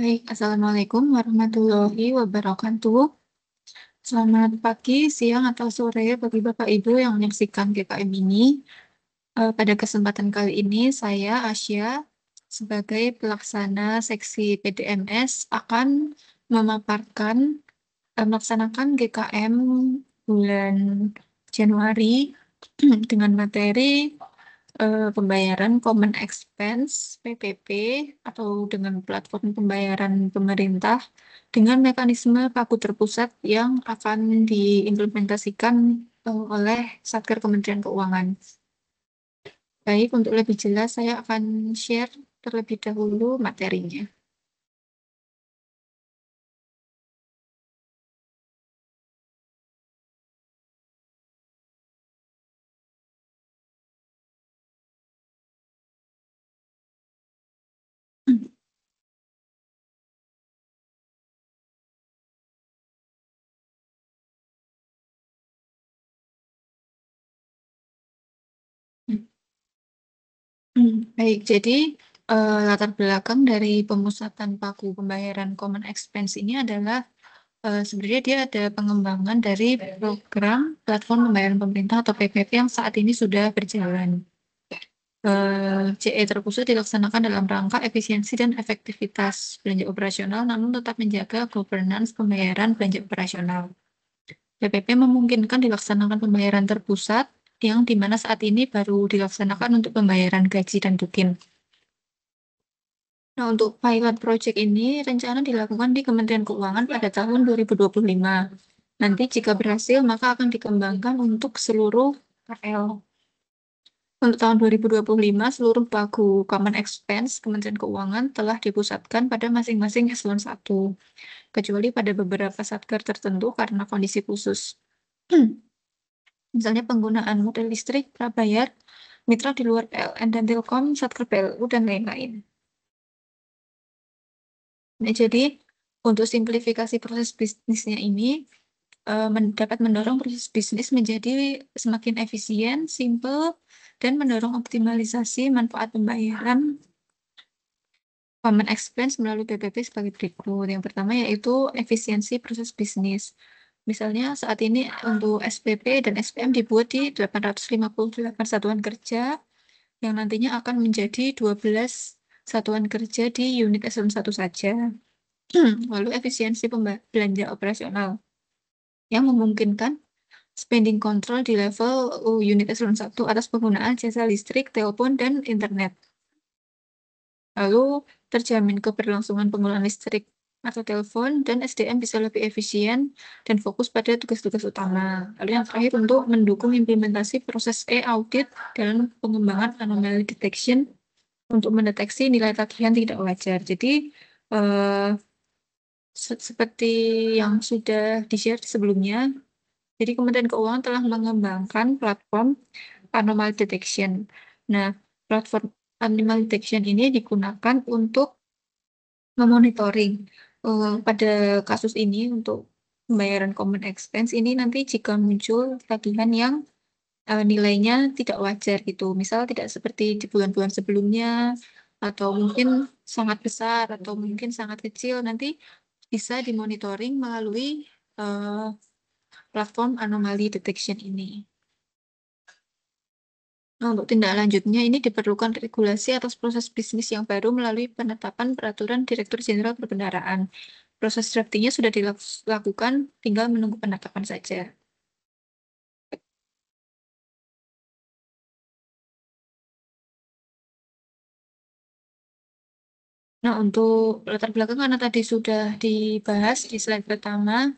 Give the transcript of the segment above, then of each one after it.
Baik, Assalamualaikum warahmatullahi wabarakatuh. Selamat pagi, siang, atau sore bagi Bapak Ibu yang menyaksikan GKM ini. Pada kesempatan kali ini, saya Asya, sebagai pelaksana seksi PDMS, akan memaparkan, melaksanakan GKM bulan Januari dengan materi pembayaran Common Expense (PPP) atau dengan platform pembayaran pemerintah dengan mekanisme pagu terpusat yang akan diimplementasikan oleh Satker Kementerian Keuangan. Baik, untuk lebih jelas saya akan share terlebih dahulu materinya. Baik, jadi latar belakang dari pemusatan pagu pembayaran Common Expense ini adalah sebenarnya dia ada pengembangan dari program platform pembayaran pemerintah atau PPP yang saat ini sudah berjalan. CE terpusat dilaksanakan dalam rangka efisiensi dan efektivitas belanja operasional, namun tetap menjaga governance pembayaran belanja operasional. PPP memungkinkan dilaksanakan pembayaran terpusat yang di mana saat ini baru dilaksanakan untuk pembayaran gaji dan tukin. Nah, untuk pilot project ini rencana dilakukan di Kementerian Keuangan pada tahun 2025. Nanti jika berhasil, maka akan dikembangkan untuk seluruh KL. Untuk tahun 2025, seluruh pagu Common Expense Kementerian Keuangan telah dipusatkan pada masing-masing eselon 1, kecuali pada beberapa satker tertentu karena kondisi khusus. Misalnya penggunaan model listrik, prabayar, mitra di luar PLN dan Telkom, satker PLU, dan lain-lain. Nah, jadi untuk simplifikasi proses bisnisnya ini dapat mendorong proses bisnis menjadi semakin efisien, simple, dan mendorong optimalisasi manfaat pembayaran Common Expense melalui PPP sebagai berikut. Yang pertama yaitu efisiensi proses bisnis. Misalnya saat ini untuk SPP dan SPM dibuat di 858 satuan kerja yang nantinya akan menjadi 12 satuan kerja di unit eselon 1 saja. Lalu efisiensi belanja operasional yang memungkinkan spending control di level unit eselon 1 atas penggunaan jasa listrik, telepon, dan internet. Lalu terjamin keberlangsungan penggunaan listrik atau telepon dan SDM bisa lebih efisien dan fokus pada tugas-tugas utama. Lalu yang terakhir untuk mendukung implementasi proses e-audit dalam pengembangan anomaly detection untuk mendeteksi nilai tagihan tidak wajar. Jadi eh, seperti yang sudah di-share sebelumnya, jadi Kementerian Keuangan telah mengembangkan platform anomaly detection. Nah, platform anomaly detection ini digunakan untuk memonitoring pada kasus ini untuk pembayaran common expense ini nanti jika muncul tagihan yang nilainya tidak wajar gitu. Misal tidak seperti di bulan-bulan sebelumnya atau mungkin sangat besar atau mungkin sangat kecil nanti bisa dimonitoring melalui eh, platform anomaly detection ini. Nah, untuk tindak lanjutnya ini diperlukan regulasi atas proses bisnis yang baru melalui penetapan peraturan Direktur Jenderal Perbendaharaan. Proses draftingnya sudah dilakukan, tinggal menunggu penetapan saja. Nah, untuk latar belakang karena tadi sudah dibahas di slide pertama,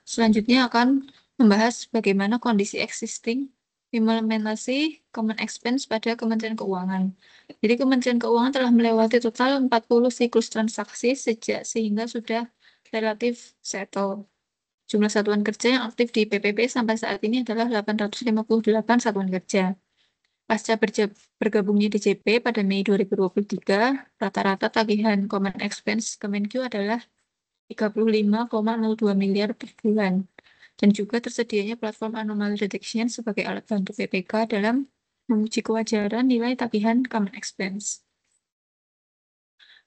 selanjutnya akan membahas bagaimana kondisi existing implementasi Common Expense pada Kementerian Keuangan. Jadi Kementerian Keuangan telah melewati total 40 siklus transaksi sehingga sudah relatif settle. Jumlah satuan kerja yang aktif di PPP sampai saat ini adalah 858 satuan kerja. Pasca bergabungnya DJP pada Mei 2023, rata-rata tagihan Common Expense Kemenq adalah 35,02 miliar per bulan. Dan juga tersedianya platform anomaly detection sebagai alat bantu PPK dalam menguji kewajaran nilai tagihan Common Expense.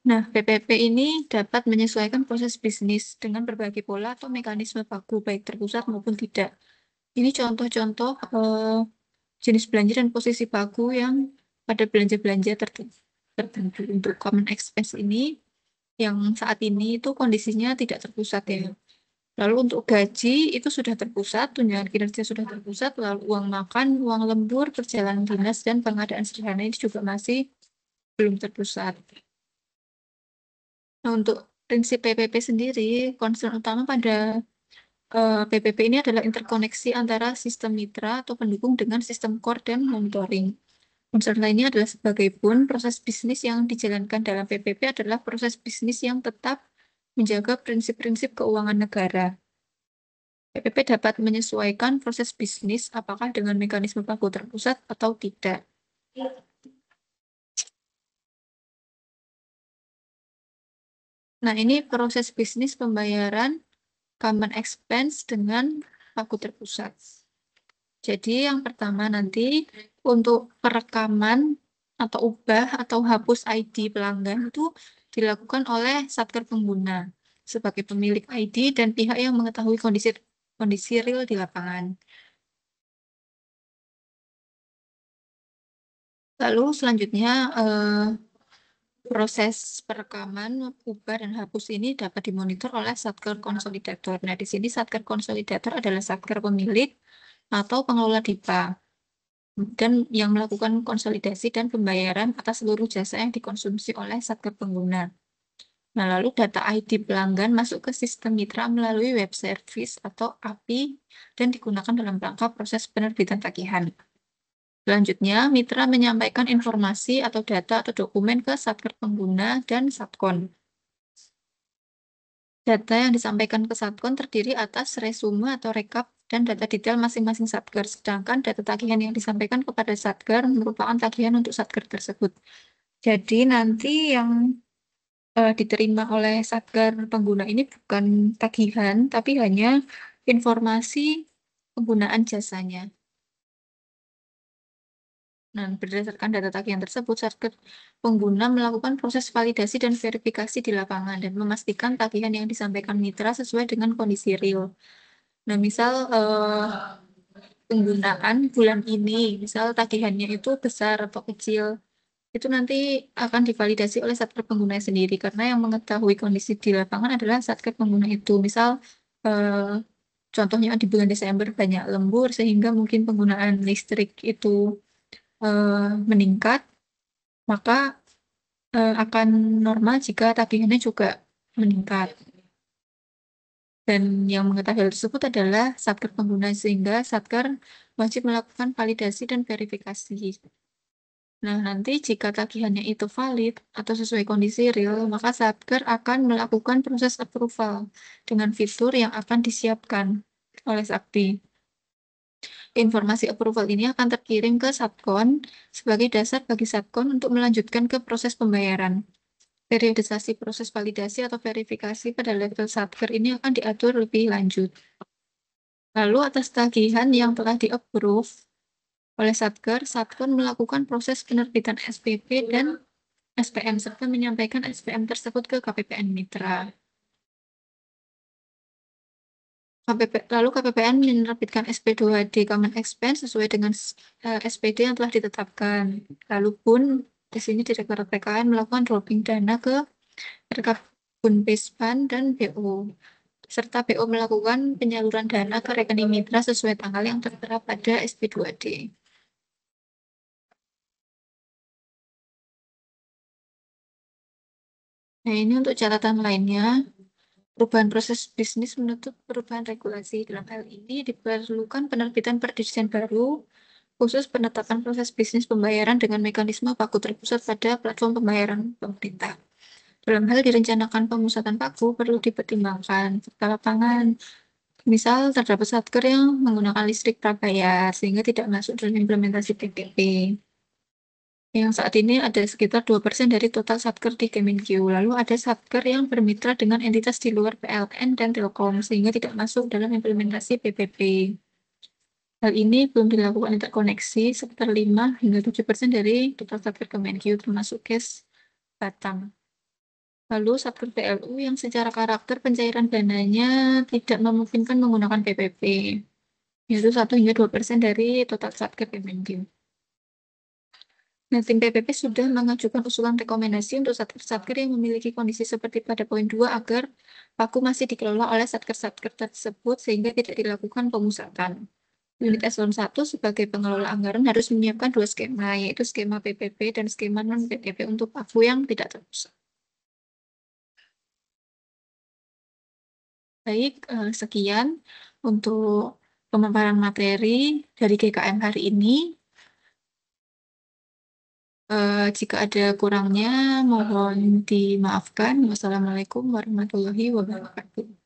Nah, PPP ini dapat menyesuaikan proses bisnis dengan berbagai pola atau mekanisme baku, baik terpusat maupun tidak. Ini contoh-contoh jenis belanja dan posisi baku yang pada belanja-belanja tertentu. Untuk common expense ini, yang saat ini itu kondisinya tidak terpusat ya. Lalu untuk gaji itu sudah terpusat, tunjangan kinerja sudah terpusat, lalu uang makan, uang lembur, perjalanan dinas, dan pengadaan sederhana ini juga masih belum terpusat. Nah, untuk prinsip PPP sendiri, concern utama pada PPP ini adalah interkoneksi antara sistem mitra atau pendukung dengan sistem core dan monitoring. Unsur lainnya adalah sebagai pun proses bisnis yang dijalankan dalam PPP adalah proses bisnis yang tetap menjaga prinsip-prinsip keuangan negara. PPP dapat menyesuaikan proses bisnis apakah dengan mekanisme baku terpusat atau tidak. Nah, ini proses bisnis pembayaran common expense dengan baku terpusat. Jadi yang pertama nanti untuk perekaman atau ubah atau hapus ID pelanggan itu dilakukan oleh Satker pengguna sebagai pemilik ID dan pihak yang mengetahui kondisi real di lapangan. Lalu selanjutnya proses perekaman, ubah dan hapus ini dapat dimonitor oleh Satker Konsolidator. Nah, di sini Satker Konsolidator adalah Satker pemilik atau pengelola DIPA dan yang melakukan konsolidasi dan pembayaran atas seluruh jasa yang dikonsumsi oleh Satker pengguna. Nah, lalu data ID pelanggan masuk ke sistem mitra melalui web service atau API dan digunakan dalam rangka proses penerbitan tagihan. Selanjutnya, mitra menyampaikan informasi atau data atau dokumen ke Satker pengguna dan Satkon. Data yang disampaikan ke Satkon terdiri atas resume atau rekap dan data detail masing-masing Satker, sedangkan data tagihan yang disampaikan kepada Satker merupakan tagihan untuk Satker tersebut. Jadi nanti yang diterima oleh Satker pengguna ini bukan tagihan, tapi hanya informasi penggunaan jasanya. Nah, berdasarkan data tagihan tersebut, Satker pengguna melakukan proses validasi dan verifikasi di lapangan dan memastikan tagihan yang disampaikan mitra sesuai dengan kondisi real. Nah, misal penggunaan bulan ini, misal tagihannya itu besar atau kecil, itu nanti akan divalidasi oleh Satker pengguna sendiri karena yang mengetahui kondisi di lapangan adalah Satker pengguna itu. Misal contohnya di bulan Desember banyak lembur sehingga mungkin penggunaan listrik itu meningkat, maka akan normal jika tagihannya juga meningkat. Dan yang mengetahui hal tersebut adalah Satker pengguna sehingga Satker wajib melakukan validasi dan verifikasi. Nah, nanti jika tagihannya itu valid atau sesuai kondisi real, maka Satker akan melakukan proses approval dengan fitur yang akan disiapkan oleh Sakti. Informasi approval ini akan terkirim ke Satkon sebagai dasar bagi Satkon untuk melanjutkan ke proses pembayaran. Periodisasi proses validasi atau verifikasi pada level Satker ini akan diatur lebih lanjut. Lalu atas tagihan yang telah di-approve oleh Satker, Satkon melakukan proses penerbitan SPP dan SPM serta menyampaikan SPM tersebut ke KPPN Mitra. Lalu KPPN menerbitkan SP2D Common Expense sesuai dengan SPD yang telah ditetapkan. Lalu pun di sini Direktorat PKN melakukan dropping dana ke Rekapbun Pispan dan BO, serta BO melakukan penyaluran dana ke rekening mitra sesuai tanggal yang tertera pada SP2D. Nah, ini untuk catatan lainnya. Perubahan proses bisnis menuntut perubahan regulasi. Dalam hal ini diperlukan penerbitan perdistribusian baru, khusus penetapan proses bisnis pembayaran dengan mekanisme baku terpusat pada platform pembayaran pemerintah. Dalam hal direncanakan pemusatan paku perlu dipertimbangkan fakta lapangan. Misal terdapat satker yang menggunakan listrik prabayar sehingga tidak masuk dalam implementasi PPP. Yang saat ini ada sekitar 2% dari total satker di Kemenq. Lalu ada satker yang bermitra dengan entitas di luar PLN dan Telkom sehingga tidak masuk dalam implementasi PPP. Hal ini belum dilakukan interkoneksi sekitar 5 hingga 7% dari total satker Kemenq termasuk Kes Batam. Lalu Satker PLU yang secara karakter pencairan dananya tidak memungkinkan menggunakan PPP, yaitu 1 hingga 2% dari total Satker Kemenkeu. Nah, tim PPP sudah mengajukan usulan rekomendasi untuk satker-satker yang memiliki kondisi seperti pada poin 2 agar paku masih dikelola oleh satker-satker tersebut sehingga tidak dilakukan pemusatan. Unit Eselon 1 sebagai pengelola anggaran harus menyiapkan 2 skema, yaitu skema PPP dan skema non-PPP untuk paku yang tidak terpusat. Baik, sekian untuk pemaparan materi dari GKM hari ini. Jika ada kurangnya, mohon dimaafkan. Wassalamualaikum warahmatullahi wabarakatuh.